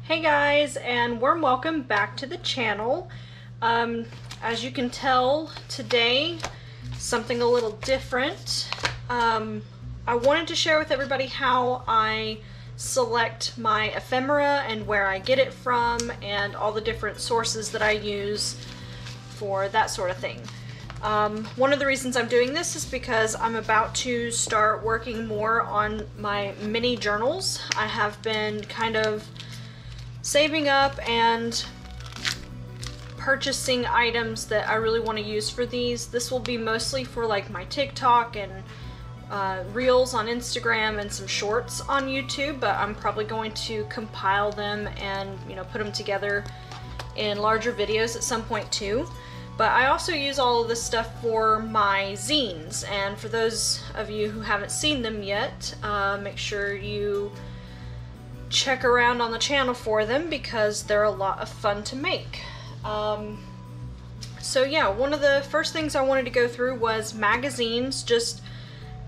Hey guys, and warm welcome back to the channel. As you can tell, today something a little different. I wanted to share with everybody how I select my ephemera and where I get it from and all the different sources that I use for that sort of thing. One of the reasons I'm doing this is because I'm about to start working more on my mini journals. I have been kind of saving up and purchasing items that I really want to use for these. This will be mostly for like my TikTok and reels on Instagram and some shorts on YouTube, but I'm probably going to compile them and put them together in larger videos at some point too. But I also use all of this stuff for my zines, and for those of you who haven't seen them yet, make sure you check around on the channel for them because they're a lot of fun to make. So yeah, one of the first things I wanted to go through was magazines. Just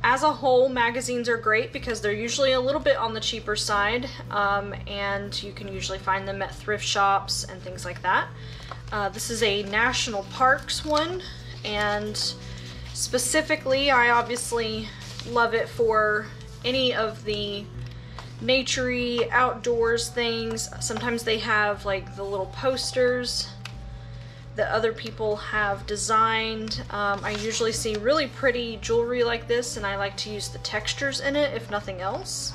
as a whole, magazines are great because they're usually a little bit on the cheaper side, and you can usually find them at thrift shops and things like that. This is a national parks one, and specifically I obviously love it for any of the naturey outdoors things. Sometimes they have like the little posters that other people have designed. I usually see really pretty jewelry like this, and I like to use the textures in it if nothing else.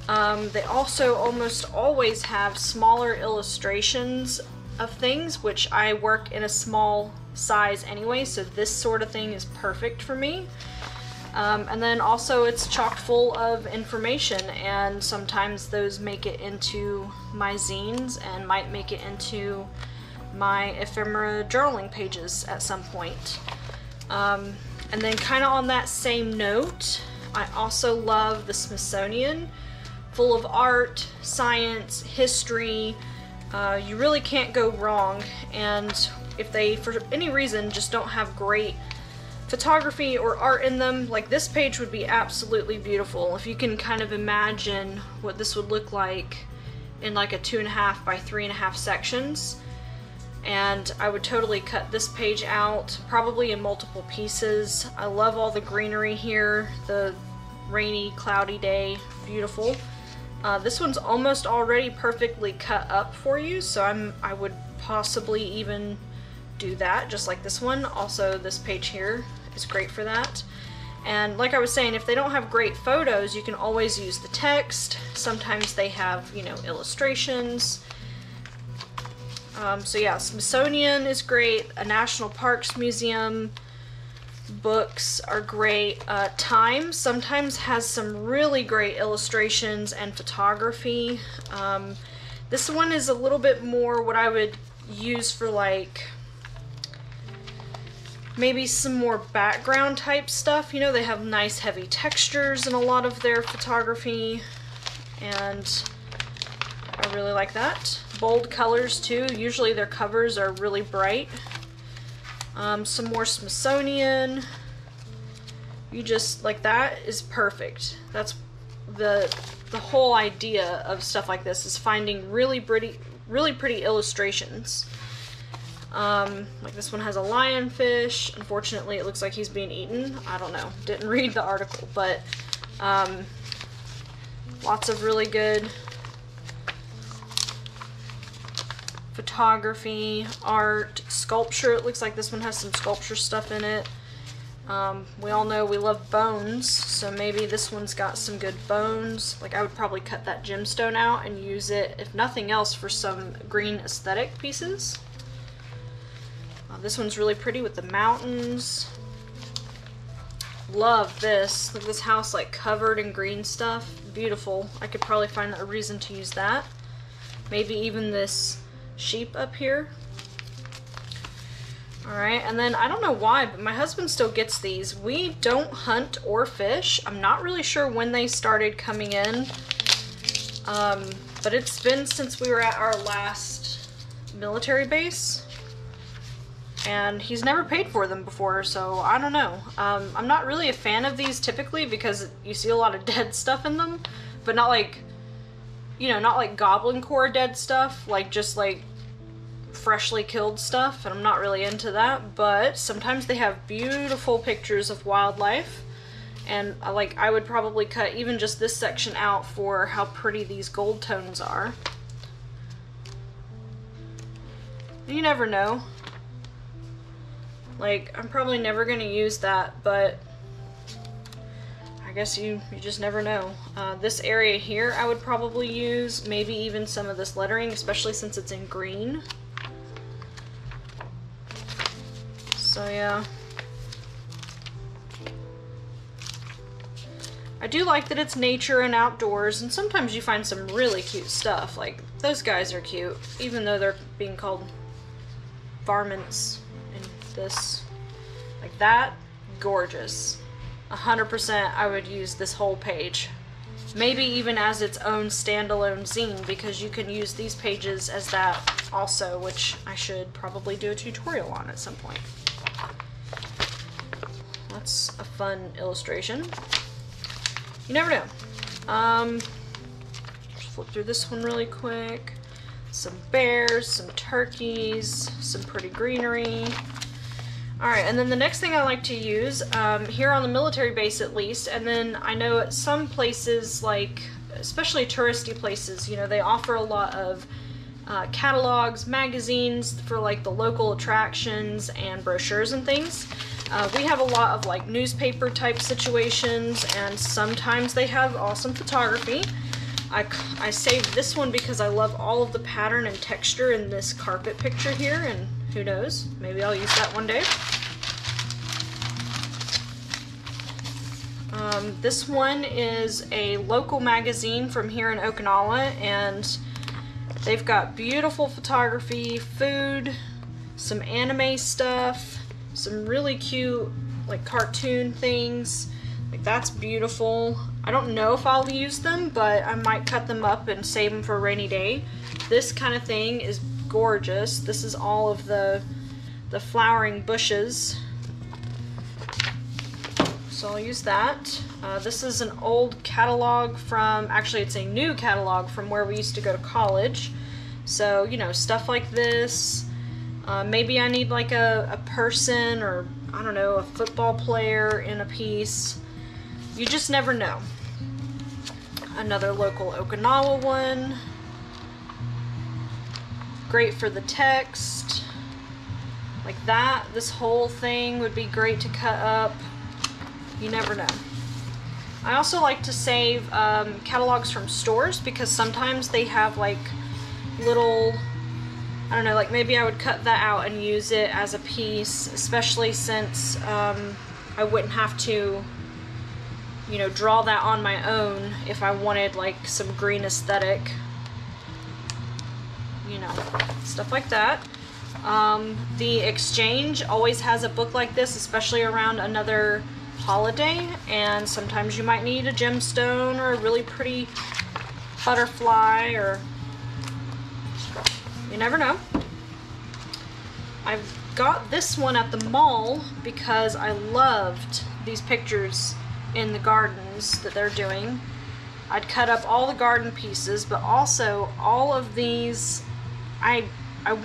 They also almost always have smaller illustrations of things, which I work in a small size anyway, so this sort of thing is perfect for me. And then also it's chock full of information, and sometimes those make it into my zines and might make it into my ephemera journaling pages at some point. And then kind of on that same note, I also love the Smithsonian, full of art, science, history. You really can't go wrong, and if they for any reason just don't have great photography or art in them, like this page would be absolutely beautiful. If you can kind of imagine what this would look like in like a 2.5 by 3.5 sections, and I would totally cut this page out, probably in multiple pieces. I love all the greenery here, the rainy, cloudy day, beautiful. This one's almost already perfectly cut up for you, so I would possibly even do that, just like this one. Also, this page here is great for that. And like I was saying, if they don't have great photos, you can always use the text. Sometimes they have, illustrations. So yeah, Smithsonian is great. A National Parks Museum books are great. Time sometimes has some really great illustrations and photography. This one is a little bit more what I would use for like maybe some more background type stuff. They have nice heavy textures in a lot of their photography, and I really like that. Bold colors too. Usually their covers are really bright. Some more Smithsonian. You just, like, that is perfect. That's the whole idea of stuff like this, is finding really pretty illustrations. Like this one has a lionfish. Unfortunately, it looks like he's being eaten. I don't know. Didn't read the article, but lots of really good photography, art, sculpture. It looks like this one has some sculpture stuff in it. We all know we love bones, so maybe this one's got some good bones. Like, I would probably cut that gemstone out and use it, if nothing else, for some green aesthetic pieces. This one's really pretty with the mountains. Love this. Look at this house, like, covered in green stuff. Beautiful. I could probably find a reason to use that. Maybe even this sheep up here. Alright, and then I don't know why, but my husband still gets these. We don't hunt or fish. I'm not really sure when they started coming in, but it's been since we were at our last military base, and he's never paid for them before, so I don't know. I'm not really a fan of these typically because you see a lot of dead stuff in them, but not like you know, not like goblin core dead stuff, like just like freshly killed stuff, and I'm not really into that, but sometimes they have beautiful pictures of wildlife, and I would probably cut even just this section out for how pretty these gold tones are. You never know. Like, I'm probably never going to use that, but I guess you just never know. This area here I would probably use, maybe even some of this lettering, especially since it's in green. So yeah. I do like that it's nature and outdoors, and sometimes you find some really cute stuff. Like, those guys are cute, even though they're being called varmints in this. Like that, gorgeous. 100% I would use this whole page. Maybe even as its own standalone zine, because you can use these pages as that also, which I should probably do a tutorial on at some point. That's a fun illustration. You never know. Just flip through this one really quick. Some bears, some turkeys, some pretty greenery. Alright, and then the next thing I like to use, here on the military base at least, and then I know at some places, like, especially touristy places, you know, they offer a lot of catalogs, magazines for like the local attractions and brochures and things. We have a lot of like newspaper type situations, and sometimes they have awesome photography. I saved this one because I love all of the pattern and texture in this carpet picture here, and who knows, maybe I'll use that one day. This one is a local magazine from here in Okinawa, and they've got beautiful photography, food, some anime stuff, some really cute like cartoon things. Like, that's beautiful. I don't know if I'll use them, but I might cut them up and save them for a rainy day. This kind of thing is gorgeous. This is all of the flowering bushes. So I'll use that. This is an old catalog from, actually it's a new catalog from where we used to go to college. So, you know, stuff like this. Maybe I need like a person, or I don't know, a football player in a piece. You just never know. Another local Okinawa one. Great for the text. Like that. This whole thing would be great to cut up. You never know. I also like to save catalogs from stores, because sometimes they have like little, I don't know, like maybe I would cut that out and use it as a piece, especially since I wouldn't have to, you know, draw that on my own if I wanted like some green aesthetic, you know, stuff like that. The Exchange always has a book like this, especially around another holiday, and sometimes you might need a gemstone or a really pretty butterfly, or you never know. I've got this one at the mall because I loved these pictures in the gardens that they're doing. I'd cut up all the garden pieces, but also all of these, I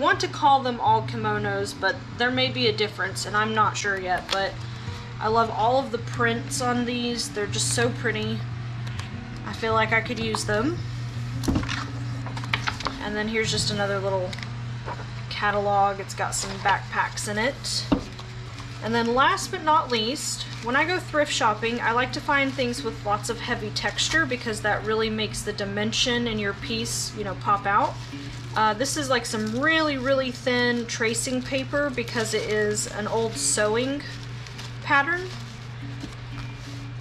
want to call them all kimonos, but there may be a difference and I'm not sure yet, but I love all of the prints on these. They're just so pretty. I feel like I could use them. And then here's just another little catalog. It's got some backpacks in it. And then last but not least, when I go thrift shopping, I like to find things with lots of heavy texture, because that really makes the dimension in your piece, you know, pop out. This is like some really, really thin tracing paper, because it is an old sewing pattern.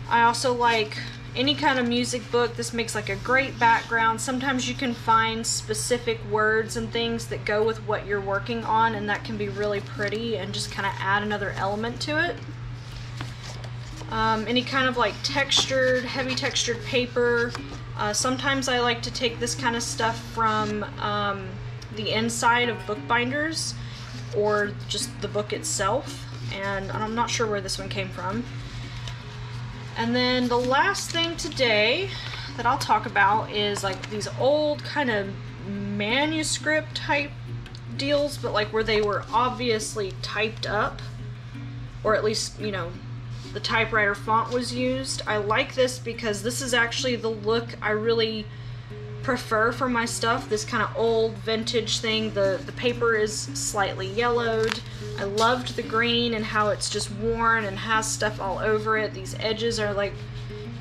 I also like any kind of music book. This makes like a great background. Sometimes you can find specific words and things that go with what you're working on, and that can be really pretty and just kind of add another element to it. Any kind of like textured, heavy textured paper. Sometimes I like to take this kind of stuff from the inside of bookbinders, or just the book itself, and I'm not sure where this one came from. And then the last thing today that I'll talk about is like these old kind of manuscript type deals, but like where they were obviously typed up, or at least, you know, the typewriter font was used. I like this because this is actually the look I really prefer for my stuff, this kind of old vintage thing. The paper is slightly yellowed. I loved the green and how it's just worn and has stuff all over it. These edges are like,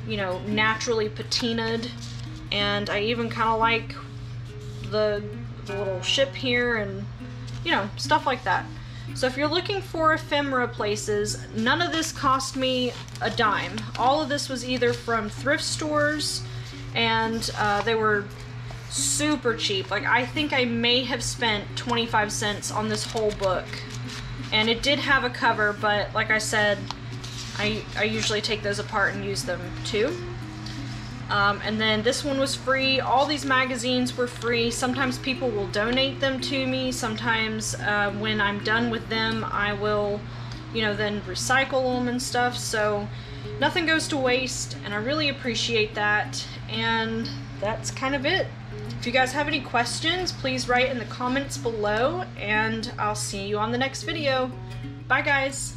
you know, naturally patinaed, and I even kind of like the little ship here and, you know, stuff like that. So if you're looking for ephemera places, none of this cost me a dime. All of this was either from thrift stores, and they were super cheap. Like, I think I may have spent 25 cents on this whole book, and it did have a cover, but like I said, I usually take those apart and use them too. And then this one was free. All these magazines were free. Sometimes people will donate them to me. Sometimes when I'm done with them, I will, you know, then recycle them and stuff. So nothing goes to waste, and I really appreciate that. And that's kind of it. If you guys have any questions, please write in the comments below, and I'll see you on the next video. Bye, guys.